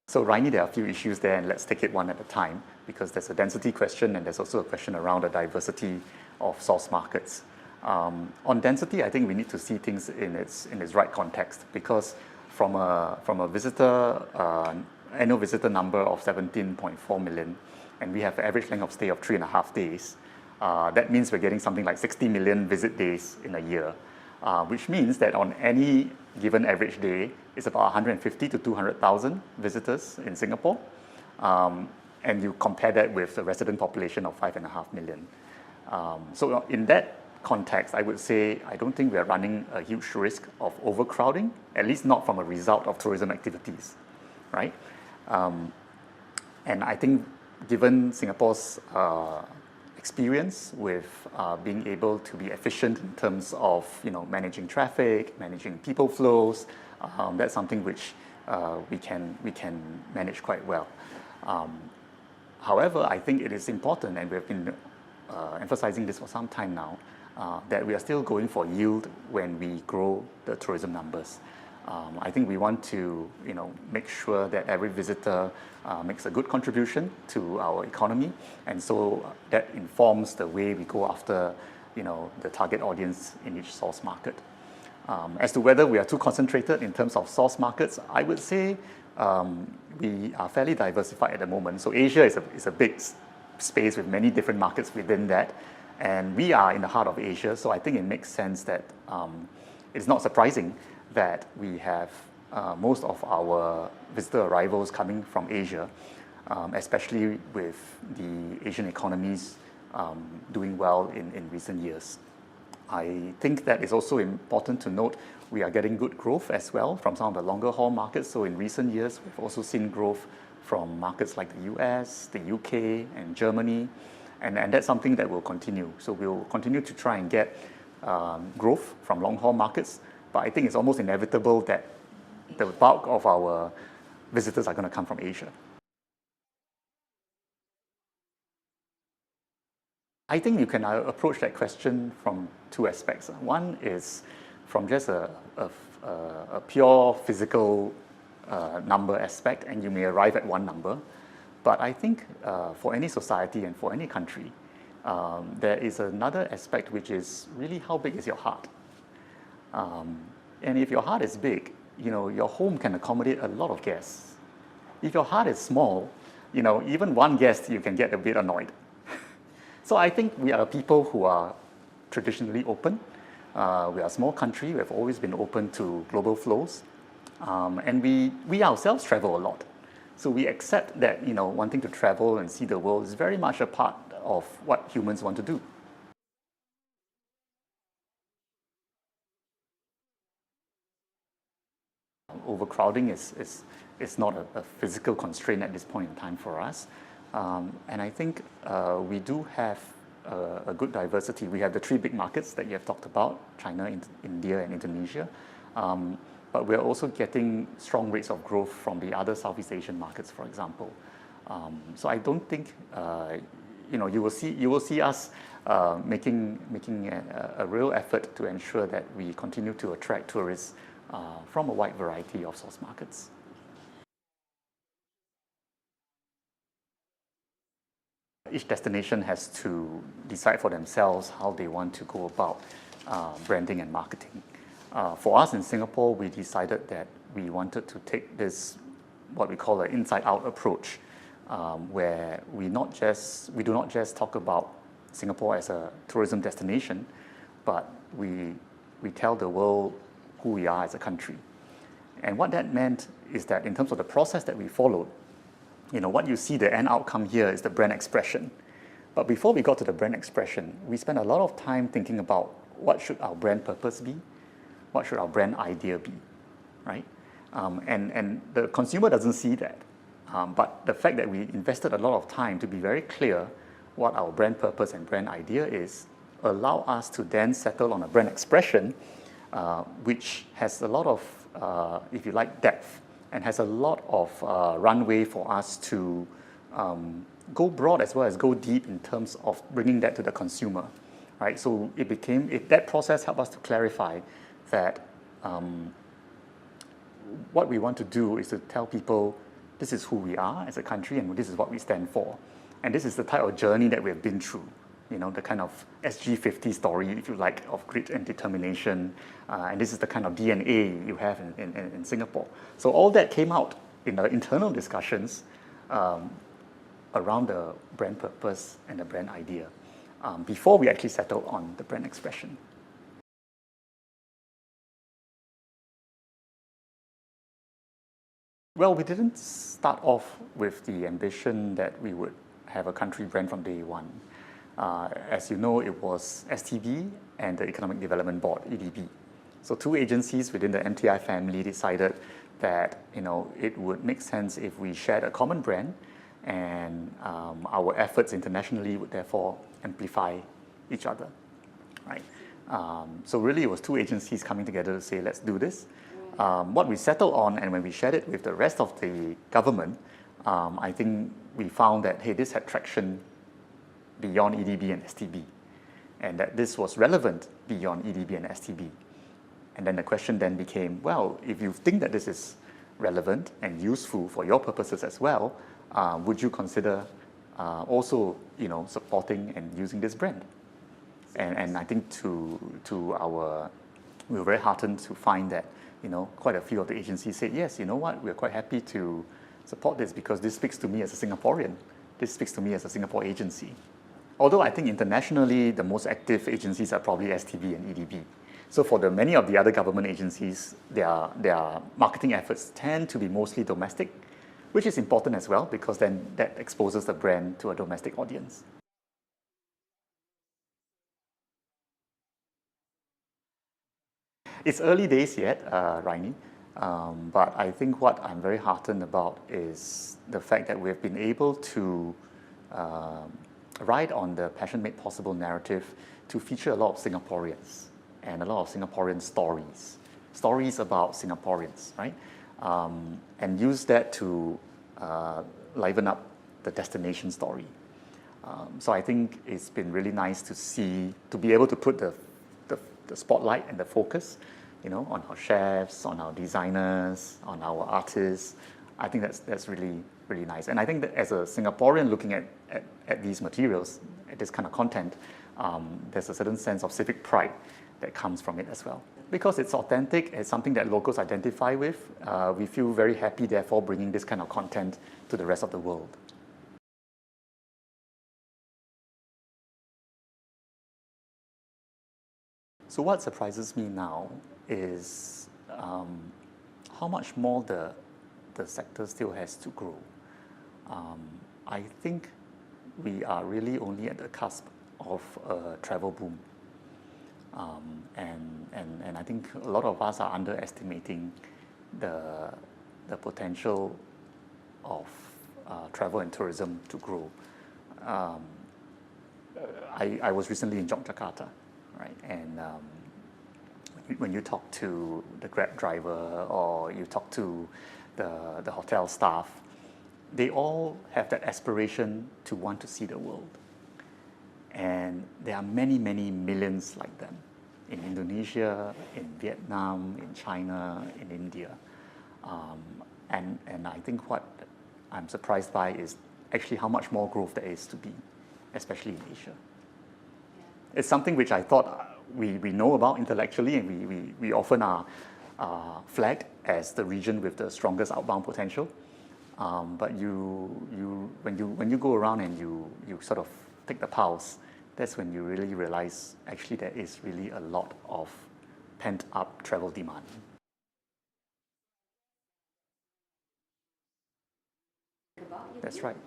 So Raini, there are a few issues there, and let's take it one at a time, because there's a density question and there's also a question around the diversity of source markets. On density, I think we need to see things in its right context, because from a visitor annual visitor number of 17.4 million, and we have an average length of stay of 3.5 days. That means we're getting something like 60 million visit days in a year, which means that on any given average day, it's about 150 to 200,000 visitors in Singapore. And you compare that with the resident population of 5.5 million. So in that context, I would say I don't think we are running a huge risk of overcrowding, at least not from a result of tourism activities, right? And I think given Singapore's experience with being able to be efficient in terms of managing traffic, managing people flows, that's something which we can manage quite well. However, I think it is important, and we've been emphasizing this for some time now, that we are still going for yield when we grow the tourism numbers. I think we want to make sure that every visitor makes a good contribution to our economy, and so that informs the way we go after the target audience in each source market. As to whether we are too concentrated in terms of source markets, I would say we are fairly diversified at the moment. So Asia is a big space with many different markets within that, and we are in the heart of Asia, so I think it makes sense that it's not surprising that we have most of our visitor arrivals coming from Asia, especially with the Asian economies doing well in recent years. I think that it's also important to note we are getting good growth as well from some of the longer haul markets. So in recent years, we've also seen growth from markets like the US, the UK, and Germany, and that's something that will continue. So we'll continue to try and get growth from long haul markets, but I think it's almost inevitable that the bulk of our visitors are going to come from Asia. I think you can approach that question from two aspects. One is from just a pure physical number aspect, and you may arrive at one number. But I think for any society and for any country, there is another aspect, which is really how big is your heart. And if your heart is big, your home can accommodate a lot of guests. If your heart is small, even one guest you can get a bit annoyed. So I think we are people who are traditionally open. We are a small country. We have always been open to global flows. And we ourselves travel a lot. So we accept that wanting to travel and see the world is very much a part of what humans want to do. Overcrowding is not a physical constraint at this point in time for us. And I think we do have a good diversity. We have the three big markets that you have talked about, China, India, and Indonesia. But we're also getting strong rates of growth from the other Southeast Asian markets, for example. So I don't think you will see us making a real effort to ensure that we continue to attract tourists from a wide variety of source markets. Each destination has to decide for themselves how they want to go about branding and marketing. For us in Singapore, we decided that we wanted to take this, what we call an inside-out approach, where we do not just talk about Singapore as a tourism destination, but we tell the world who we are as a country. And what that meant is that in terms of the process that we followed, what you see, the end outcome here is the brand expression. But before we got to the brand expression, we spent a lot of time thinking about what should our brand purpose be, what should our brand idea be, right? And the consumer doesn't see that. But the fact that we invested a lot of time to be very clear what our brand purpose and brand idea is, allow us to then settle on a brand expression, which has a lot of, if you like, depth, and has a lot of runway for us to go broad as well as go deep in terms of bringing that to the consumer, right? So that process helped us to clarify that what we want to do is to tell people this is who we are as a country, and this is what we stand for. And this is the type of journey that we have been through. You know, the kind of SG50 story, if you like, of grit and determination. And this is the kind of DNA you have in Singapore. So all that came out in the internal discussions around the brand purpose and the brand idea before we actually settled on the brand expression. Well, we didn't start off with the ambition that we would have a country brand from day one. As you know, it was STB and the Economic Development Board, EDB. So two agencies within the MTI family decided that it would make sense if we shared a common brand, and our efforts internationally would therefore amplify each other, right? So really, it was two agencies coming together to say, let's do this. What we settled on, and when we shared it with the rest of the government, I think we found that, hey, this had traction beyond EDB and STB, and that this was relevant beyond EDB and STB. And then the question then became, well, if you think that this is relevant and useful for your purposes as well, would you consider also, supporting and using this brand? And I think we were very heartened to find that, quite a few of the agencies said, yes, you know what, we're quite happy to support this because this speaks to me as a Singaporean. This speaks to me as a Singapore agency. Although I think internationally, the most active agencies are probably STB and EDB. So for many of the other government agencies, their marketing efforts tend to be mostly domestic, which is important as well because then that exposes the brand to a domestic audience. It's early days yet, Raini, but I think what I'm very heartened about is the fact that we've been able to ride on the Passion Made Possible narrative to feature a lot of Singaporeans and a lot of Singaporean stories about Singaporeans, right? And use that to liven up the destination story. So I think it's been really nice to be able to put the spotlight and the focus, on our chefs, on our designers, on our artists. I think that's really, really nice. And I think that as a Singaporean looking at these materials, at this kind of content, there's a certain sense of civic pride that comes from it as well. Because it's authentic, it's something that locals identify with, we feel very happy, therefore, bringing this kind of content to the rest of the world. So what surprises me now is how much more the sector still has to grow. I think we are really only at the cusp of a travel boom. And I think a lot of us are underestimating the potential of travel and tourism to grow. I was recently in Yogyakarta, right? And when you talk to the Grab driver or you talk to the hotel staff, they all have that aspiration to want to see the world. And there are many, many millions like them in Indonesia, in Vietnam, in China, in India. And I think what I'm surprised by is actually how much more growth there is to be, especially in Asia. It's something which I thought we know about intellectually, and we often are flagged as the region with the strongest outbound potential. But when you go around and you sort of take the pulse, that's when you really realize actually there is really a lot of pent-up travel demand. That's right.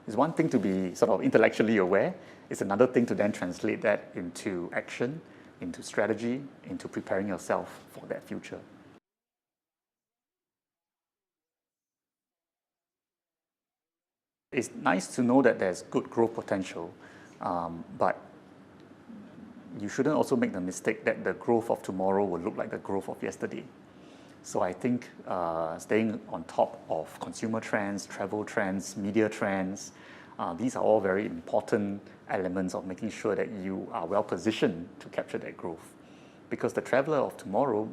It's one thing to be sort of intellectually aware. It's another thing to then translate that into action, into strategy, into preparing yourself for that future. It's nice to know that there's good growth potential, but you shouldn't also make the mistake that the growth of tomorrow will look like the growth of yesterday. So I think staying on top of consumer trends, travel trends, media trends, these are all very important elements of making sure that you are well positioned to capture that growth. Because the traveler of tomorrow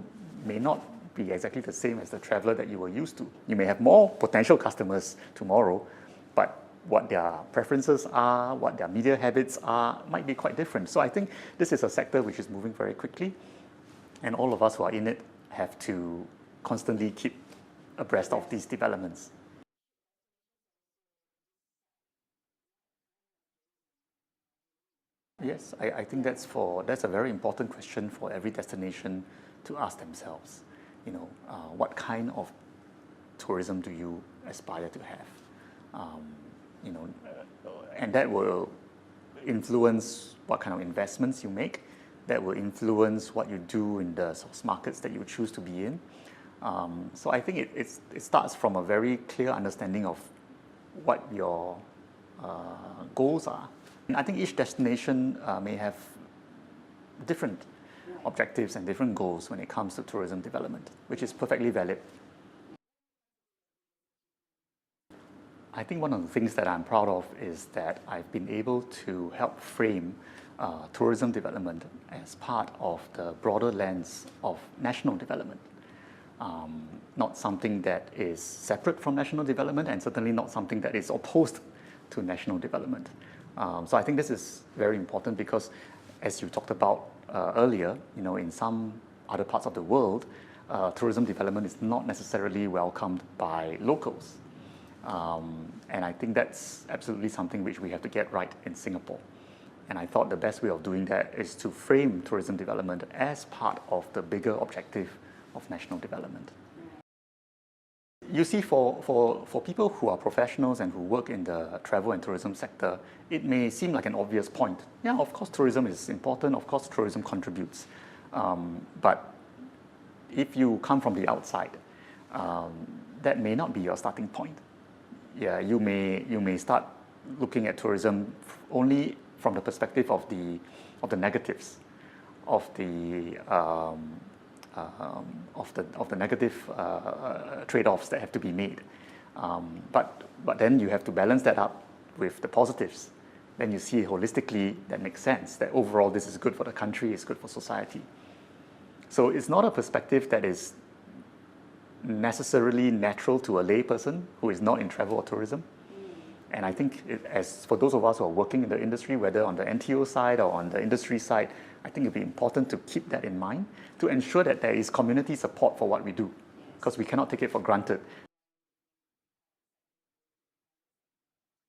may not be exactly the same as the traveler that you were used to. You may have more potential customers tomorrow, but what their preferences are, what their media habits are, might be quite different. So I think this is a sector which is moving very quickly, and all of us who are in it have to constantly keep abreast of these developments. Yes, I think that's a very important question for every destination to ask themselves. What kind of tourism do you aspire to have? And that will influence what kind of investments you make. That will influence what you do in the source markets that you choose to be in. So I think it starts from a very clear understanding of what your goals are. And I think each destination may have different objectives and different goals when it comes to tourism development, which is perfectly valid. I think one of the things that I'm proud of is that I've been able to help frame tourism development as part of the broader lens of national development. Not something that is separate from national development, and certainly not something that is opposed to national development. So I think this is very important because, as you talked about earlier, in some other parts of the world, tourism development is not necessarily welcomed by locals. And I think that's absolutely something which we have to get right in Singapore. And I thought the best way of doing that is to frame tourism development as part of the bigger objective of national development. You see, for people who are professionals and who work in the travel and tourism sector, it may seem like an obvious point. Yeah, of course tourism is important, of course tourism contributes. But if you come from the outside, that may not be your starting point. Yeah, you may start looking at tourism only from the perspective of the negatives, of the negative trade-offs that have to be made. But then you have to balance that up with the positives. Then you see holistically that makes sense, that overall this is good for the country, it's good for society. So it's not a perspective that is necessarily natural to a lay person who is not in travel or tourism. And I think as for those of us who are working in the industry, whether on the NTO side or on the industry side, I think it'd be important to keep that in mind to ensure that there is community support for what we do, because we cannot take it for granted.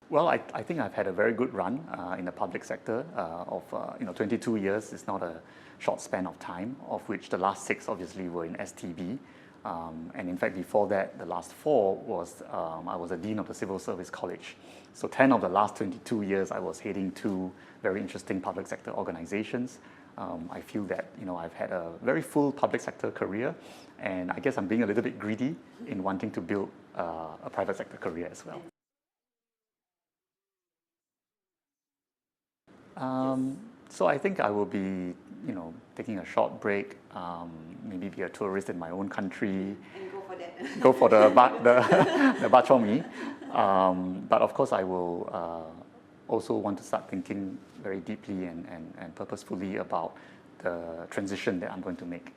Well, I think I've had a very good run in the public sector of 22 years. It's not a short span of time, of which the last 6 obviously were in STB. And in fact, before that, the last 4 was I was a Dean of the Civil Service College. So 10 of the last 22 years, I was heading 2 very interesting public sector organizations. I feel that I've had a very full public sector career, and I guess I'm being a little bit greedy in wanting to build a private sector career as well. So I think I will be, taking a short break, maybe be a tourist in my own country. And go for that. Go for the bak chor mee. But of course, I will also want to start thinking very deeply and purposefully about the transition that I'm going to make.